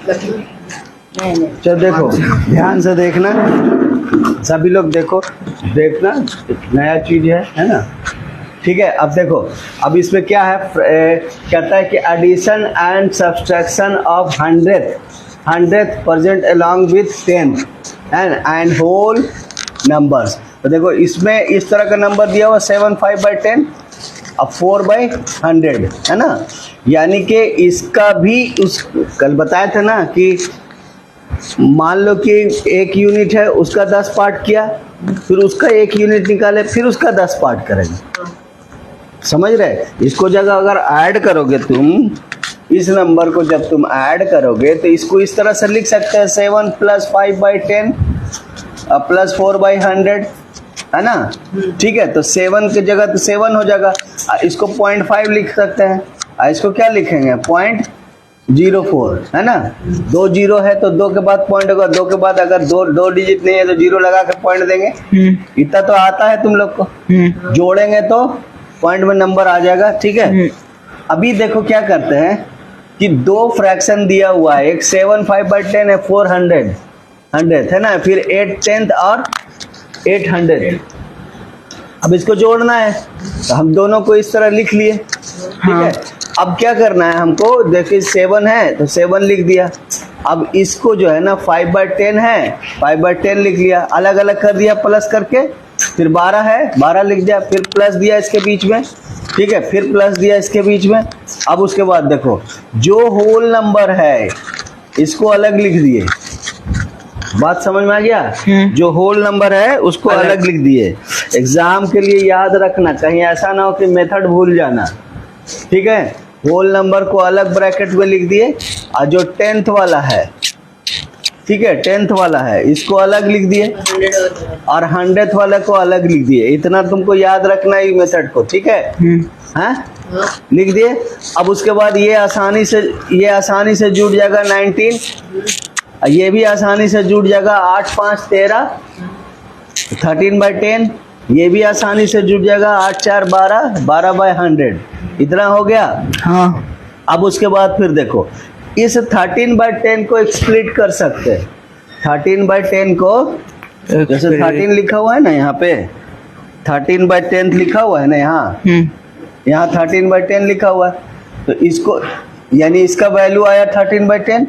चलो देखो, ध्यान से देखना, सभी लोग देखो, देखना, नया चीज है ना। ठीक है, अब देखो, अब इसमें क्या है, कहता है कि addition and subtraction of 100th percent along with 10th and whole numbers. तो देखो इसमें इस तरह का नंबर दिया हुआ 7/5/10, अब 4/100 है ना। यानी कि इसका भी उस कल बताया था ना कि मान लो कि एक यूनिट है, उसका 10 पार्ट किया, फिर उसका एक यूनिट निकाले, फिर उसका 10 पार्ट करेंगे। समझ रहे? इसको जगह अगर ऐड करोगे तुम, इस नंबर को जब तुम ऐड करोगे तो इसको इस तरह से लिख सकते हैं 7 + 5/10 + 4/100 है ना। ठीक है, तो 7 की जगह तो 7 हो जाएगा, इसको 0.5 लिख सकते हैं, इसको क्या लिखेंगे 0.04 है ना। 2 0 है तो 2 के बाद पॉइंट होगा, 2 के बाद अगर दो डिजिट नहीं है तो 0 लगा के पॉइंट देंगे। इतना तो आता है तुम लोग को, जोड़ेंगे तो पॉइंट में नंबर आ जाएगा। ठीक है, अभी देखो क्या करते हैं कि 2 फ्रैक्शन दिया हुआ है, एक 7/5/10 है, 400 है ना, फिर 8/10 और 800। अब इसको जोड़ना है तो हम दोनों को इस तरह लिख लिए। ठीक है, अब क्या करना है हमको, देखिए 7 है तो 7 लिख दिया। अब इसको जो है ना 5/10 है, 5/10 लिख लिया, अलग अलग कर दिया प्लस करके, फिर 12 है 12 लिख दिया, फिर प्लस दिया इसके बीच में। ठीक है, फिर प्लस दिया इसके बीच में। अब उसके बाद देखो जो होल नंबर है इसको अलग लिख दिए। बात समझ में आ गया? जो होल नंबर है उसको अलग लिख दिए। एग्जाम के लिए याद रखना, कहीं ऐसा ना हो कि मेथड भूल जाना। ठीक है, होल नंबर को अलग ब्रैकेट में लिख दिए, और जो 10th वाला है, ठीक है 10th वाला है, इसको अलग लिख दिए, और 100th वाले को अलग लिख दिए। इतना तुमको याद रखना है मेथड को। ठीक है, हाँ लिख दिए। अब उसके बाद ये आसानी से जुड़ जाएगा 19, ये भी आसानी से जुड़ जाएगा 8 5 13 13/10, ये भी आसानी से जुड़ जाएगा 8 4 12 12/100। इतना हो गया। हाँ, अब उसके बाद फिर देखो इस 13/10 को स्प्लिट कर सकते हैं। 13/10 को, जैसे 13 लिखा हुआ है ना यहाँ पे, 13/10 लिखा हुआ है ना यहाँ 13/10 लिखा हुआ है, तो इसको यानी इसका वैल्यू आया 13/10,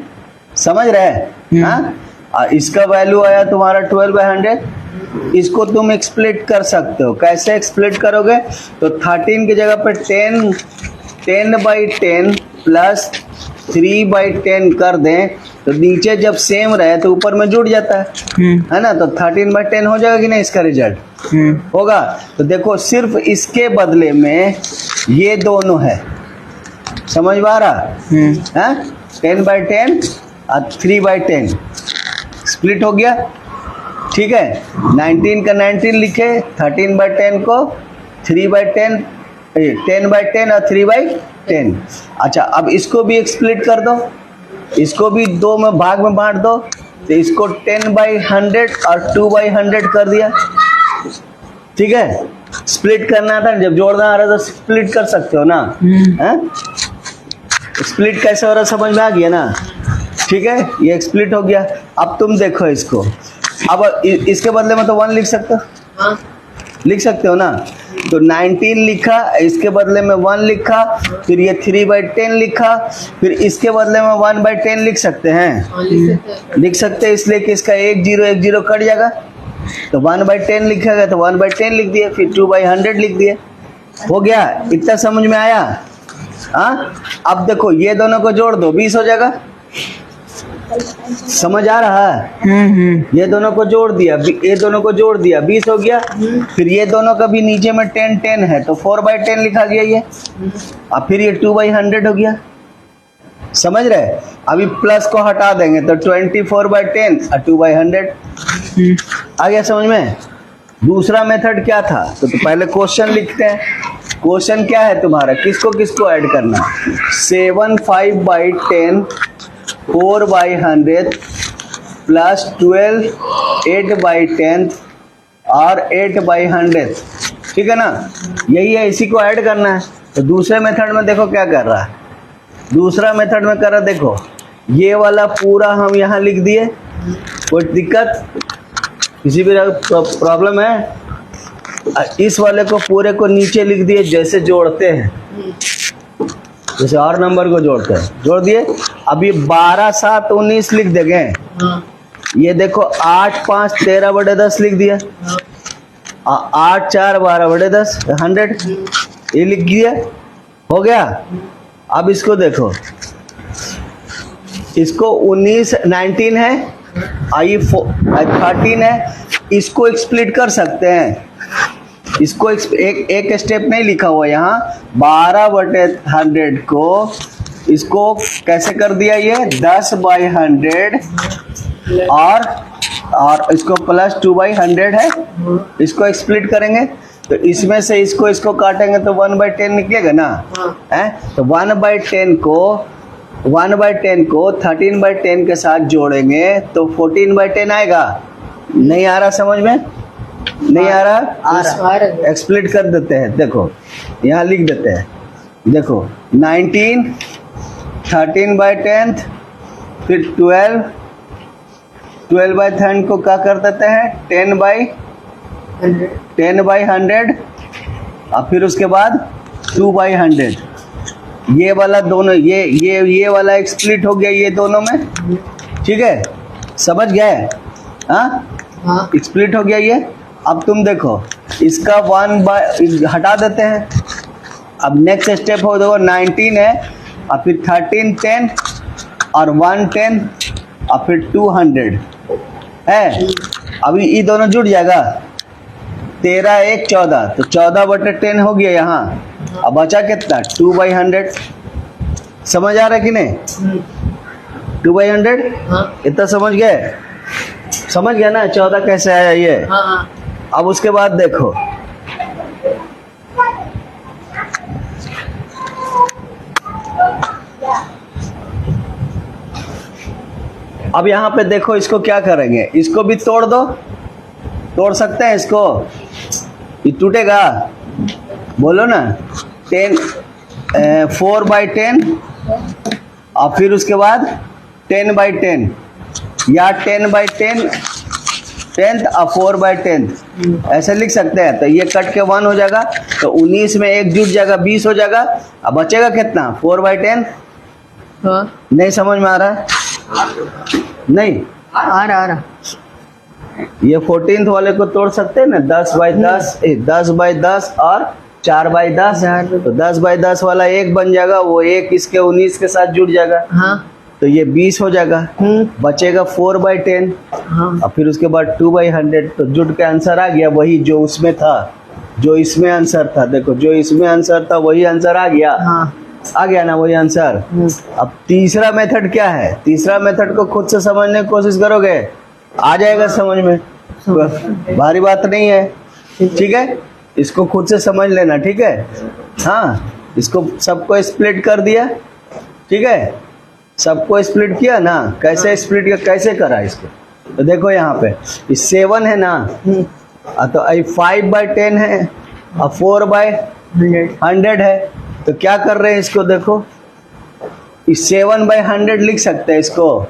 समझ रहे हैं? हाँ, इसका वैल्यू आया तुम्हारा 12/100। इसको तुम एक्सप्लिट कर सकते हो। कैसे एक्सप्लिट करोगे? तो 13 की जगह पे 10/10 प्लस 3/10 कर दें तो नीचे जब सेम रहे तो ऊपर में जुड़ जाता है ना। तो 13/10 हो जाएगा कि नहीं? इसका रिजल्ट होगा। तो देखो सिर्फ इसके बदले में ये दोनों है, समझ में आ रहा है? 10/10 और 3/10 स्प्लिट हो गया। ठीक है, 19 का 19 लिखे, 13/10 को 3/10 10/10 और 3/10। अच्छा, अब इसको भी स्प्लिट कर दो, इसको भी 2 में भाग में बांट दो, तो इसको 10/100 और 2/100 कर दिया। ठीक है, स्प्लिट करना था, जब जोड़ना आ रहा था स्प्लिट कर सकते हो ना। स्प्लिट कैसे हो रहा समझ में आ गया ना। ठीक है, ये स्प्लिट हो गया। अब तुम देखो इसको, अब इसके बदले में तो 1 लिख सकते हो, लिख सकते हो ना। तो 19 लिखा, इसके बदले में 1 लिखा, फिर ये 3/10 लिखा, फिर इसके बदले में 1/10 लिख सकते हैं, लिख सकते हैं, इसलिए कि इसका 1 0 कट जाएगा, तो 1/10 लिखेगा तो 1/10 लिख दिए, फिर 2/100 लिख दिए। हो गया, इतना समझ में आया? हाँ, अब देखो ये दोनों को जोड़ दो, 20 हो जाएगा। समझ आ रहा है? ये दोनों को जोड़ दिया, ये दोनों को जोड़ दिया, 20 हो गया। फिर ये दोनों का भी नीचे में 10 है तो 4/10 लिखा गया ये, और फिर ये 2/100 हो गया। समझ रहे? अभी प्लस को हटा देंगे तो 24/10 और 2/100 आ गया समझ में। दूसरा मेथड क्या था? तो पहले क्वेश्चन लिखते हैं। क्वेश्चन क्या है तुम्हारा, किसको किसको ऐड करना? 7 5/10 4/100 प्लस 12 8/10 और 8/100। ठीक है ना, यही है, इसी को ऐड करना है। तो दूसरे मेथड में देखो क्या कर रहा है, दूसरा मेथड में कर रहा, देखो ये वाला पूरा हम यहाँ लिख दिए, कोई दिक्कत किसी भी प्रॉब्लम है? इस वाले को पूरे को नीचे लिख दिए जैसे जोड़ते हैं, जैसे और नंबर को जोड़ते हैं, जोड़ दिए। अब ये 12 7 19 लिख देंगे। ये देखो 8 5 13/10 लिख दिया, 8 4 12/10 100, ये लिख दिया, हो गया। अब इसको देखो, इसको 19 है, आई 13 है, इसको स्प्लिट कर सकते हैं। इसको एक स्टेप नहीं लिखा हुआ यहाँ, 12/100 को इसको कैसे कर दिया, ये 10/100 और इसको प्लस 2/100 है, इसको स्प्लिट करेंगे तो इसमें से इसको काटेंगे तो 1/10 निकलेगा ना, है? तो 1/10 को 13/10 के साथ जोड़ेंगे तो 14/10 आएगा। नहीं आ रहा समझ में? नहीं आ रहा? एक्सप्लिट कर देते हैं, देखो यहाँ लिख देते हैं, देखो 19 13/10 फिर 12/10 को क्या कर देते हैं 10/100 और फिर उसके बाद 2/100। ये वाला दोनों ये वाला एक स्प्लिट हो गया ये दोनों में, ठीक है? समझ गए? हाँ, स्प्लिट हो गया ये। अब तुम देखो इसका 1 हटा देते हैं। अब नेक्स्ट स्टेप हो, देखो 19 है और फिर 13 10 और 1 10 और फिर 200 है। अभी ये दोनों जुड़ जाएगा, 13 1 14, तो 14/10 हो गया यहाँ। अब बचा कितना 2/100। समझ आ रहा है कि नहीं? 2/100 इतना समझ गए? समझ गया ना 14 कैसे आया ये? अब उसके बाद देखो अब यहाँ पे देखो, इसको क्या करेंगे, इसको भी तोड़ दो, तोड़ सकते हैं इसको? ये टूटेगा? बोलो ना। 4/10 और फिर उसके बाद 10/10 या 10/10 10th और 4/10 ऐसे लिख सकते हैं। तो ये कट के 1 हो जाएगा, तो 19 में 1 जुट जाएगा, 20 हो जाएगा। अब बचेगा कितना 4/10? नहीं समझ में आ रहा है? नहीं आ रहा। ये 14th वाले को तोड़ सकते हैं ना, 10/10 और 4/10, तो 10/10 वाला 1 बन जाएगा, वो 1 इसके 19 के साथ जुड़ जाएगा। तो ये 20 हो जाएगा, बचेगा 4/10 और फिर उसके बाद 2/100। तो जुट के आंसर आ गया वही जो उसमें था, जो इसमें आंसर था। देखो जो इसमें आंसर था वही आंसर आ गया। आ गया ना वही आंसर। अब तीसरा मेथड क्या है? तीसरा मेथड को खुद से समझने की कोशिश करोगे, आ जाएगा समझ में, भारी बात नहीं है, ठीक है? इसको खुद से समझ लेना, ठीक है? हाँ, इसको सबको स्प्लिट कर दिया, ठीक है? सबको स्प्लिट किया ना, कैसे स्प्लिट किया, कैसे करा इसको? तो देखो यहाँ पे 7 है ना, तो 5/10 है और 4/100 है। तो क्या कर रहे हैं इसको, देखो इस 7/100 लिख सकते हैं इसको,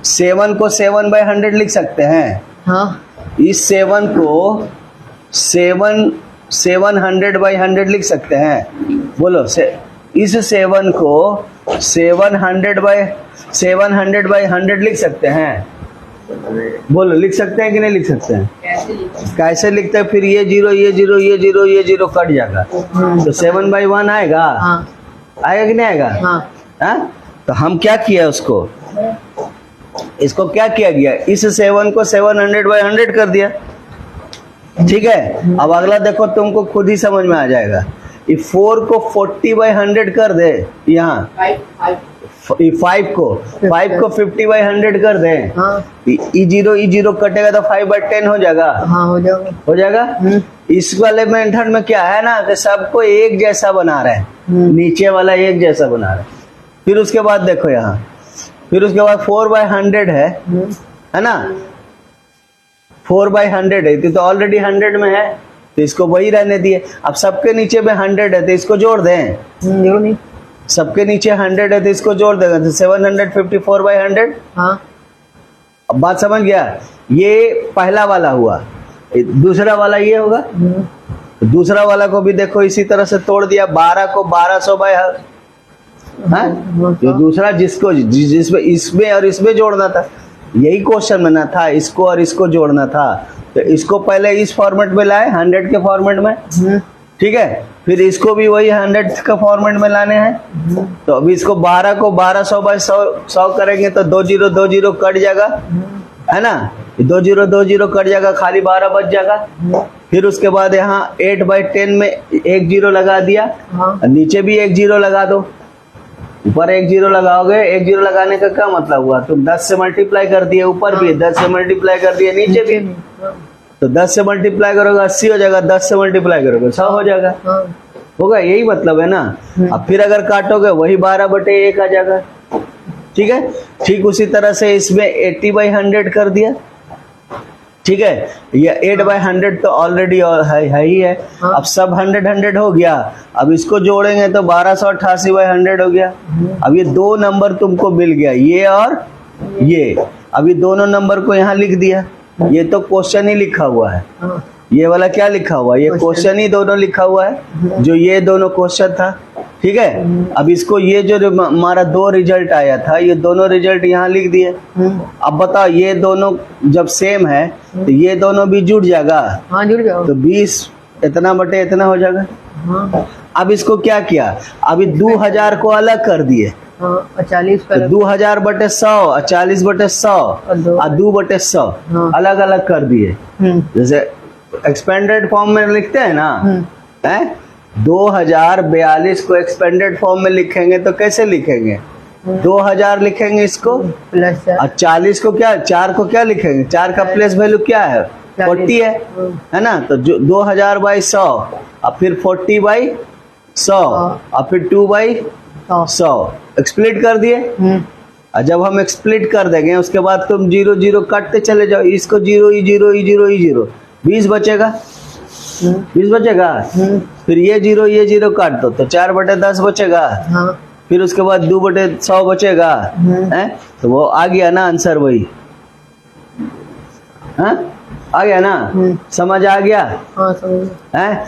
7 को 7/100 लिख सकते हैं। इस 7 को 700/100 लिख सकते हैं। बोलो इस 7 को 700/100 लिख सकते हैं। बोलो लिख सकते हैं कि नहीं लिख सकते हैं? कैसे लिखते हैं? फिर ये 0 ये 0 ये 0 ये 0 कट जाएगा, तो 7/1 आएगा। आएगा कि नहीं आएगा? हाँ? तो हम क्या किया उसको, इसको क्या किया गया, इस 7 को 700/100 कर दिया, ठीक है? अब अगला देखो, तुमको खुद ही समझ में आ जाएगा। ये 4 को 40/100 कर दे, यहाँ 5 को 50/100 कर दे। E0 कटेगा तो 5/10 हो जाएगा। हो जाएगा। इस वाले मेथड में क्या है ना कि सबको एक जैसा बना रहे हैं, नीचे वाला एक जैसा बना रहे हैं। फिर उसके बाद देखो यहाँ, फिर उसके बाद 4/100 है ना, 4/100 है तो ऑलरेडी 100 में है, तो इसको वही रहने दिए। अब सबके नीचे में 100 है तो इसको जोड़ दें, सबके नीचे 100 है तो इसको जोड़ देगा तो 754/100। हाँ अब बात समझ गया। ये पहला वाला हुआ, दूसरा वाला ये होगा। तो दूसरा वाला को भी देखो इसी तरह से तोड़ दिया, 12 को 1200/100। जो दूसरा जिसमें इसमें और इसमें जोड़ना था, यही क्वेश्चन में ना था, इसको और इसको जोड़ना था। तो इसको पहले इस फॉर्मेट में लाए 100 के फॉर्मेट में, ठीक है। फिर इसको भी वही 100 का फॉर्मेट में लाने हैं। तो अभी इसको 12 को 1200/100 करेंगे तो 20 कट जाएगा, है ना। 20 कट जाएगा, खाली 12 बच जाएगा। फिर उसके बाद यहाँ 8/10 में एक 0 लगा दिया, नीचे भी एक 0 लगा दो। ऊपर एक 0 लगाओगे, एक 0 लगाने का क्या मतलब हुआ, तुम 10 से मल्टीप्लाई कर दिए, ऊपर भी 10 से मल्टीप्लाई कर दिए, नीचे भी। तो 10 से मल्टीप्लाई करोगे 80 हो जाएगा, 10 से मल्टीप्लाई करोगे 100 हो जाएगा, होगा, यही मतलब है ना। अब फिर अगर काटोगे वही 12/1 आ जाएगा, ठीक है। ठीक उसी तरह से इसमें 80/100 कर दिया, ठीक है। ये 8/100 तो ऑलरेडी है ही है। अब सब 100 हो गया। अब इसको जोड़ेंगे तो 1288/100 हो गया। अब ये दो नंबर तुमको मिल गया, ये और ये। अभी दोनों नंबर को यहाँ लिख दिया। ये तो क्वेश्चन ही लिखा हुआ है, ये वाला क्या लिखा हुआ है, ये क्वेश्चन ही दोनों लिखा हुआ है, जो ये दोनों क्वेश्चन था, ठीक है। अब इसको ये जो हमारा 2 रिजल्ट आया था, ये दोनों रिजल्ट यहाँ लिख दिए। अब बताओ ये दोनों जब सेम है तो ये दोनों भी जुड़ जाएगा। हाँ जुड़ जाओ। तो 20 इतना बटे इतना हो जाएगा। हाँ। अब इसको क्या किया, अभी 2000 को अलग कर दिए। 40 तो 2000/100, 40/100 और 2/100 अलग अलग कर दिए। जैसे एक्सपेंडेड फॉर्म में लिखते हैं ना, है 2042 को एक्सपेंडेड फॉर्म में लिखेंगे तो कैसे लिखेंगे, 2000 लिखेंगे इसको प्लस और 40 को क्या, 4 को क्या लिखेंगे, 4 का प्लेस वैल्यू क्या है 40 है ना। तो जो 2000/100 और फिर 40/100 और फिर 2/100 एक्सप्लिट कर दिए। और जब हम एक्सप्लिट कर देंगे उसके बाद तुम 0 0 काटते चले जाओ, इसको 0 0 20 बचेगा, 20 बचेगा। फिर ये 0 काट दो तो 4/10 बचेगा। फिर उसके बाद 2/100 बचेगा, है तो वो आ गया ना आंसर, वही आ गया ना, समझ आ गया। है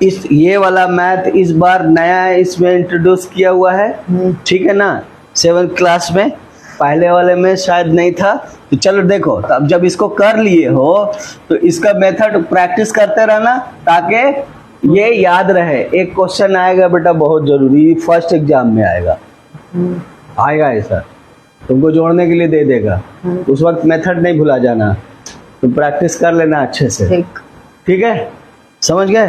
इस ये वाला मैथ इस बार नया इसमें इंट्रोड्यूस किया हुआ है, ठीक है ना, 7th क्लास में, पहले वाले में शायद नहीं था। तो चलो देखो, तो अब जब इसको कर लिए हो तो इसका मेथड प्रैक्टिस करते रहना ताकि ये याद रहे। एक क्वेश्चन आएगा बेटा बहुत जरूरी, फर्स्ट एग्जाम में आएगा ऐसा, तुमको जोड़ने के लिए दे देगा, उस वक्त मेथड नहीं भुला जाना, तुम प्रैक्टिस कर लेना अच्छे से, ठीक है, समझ गए।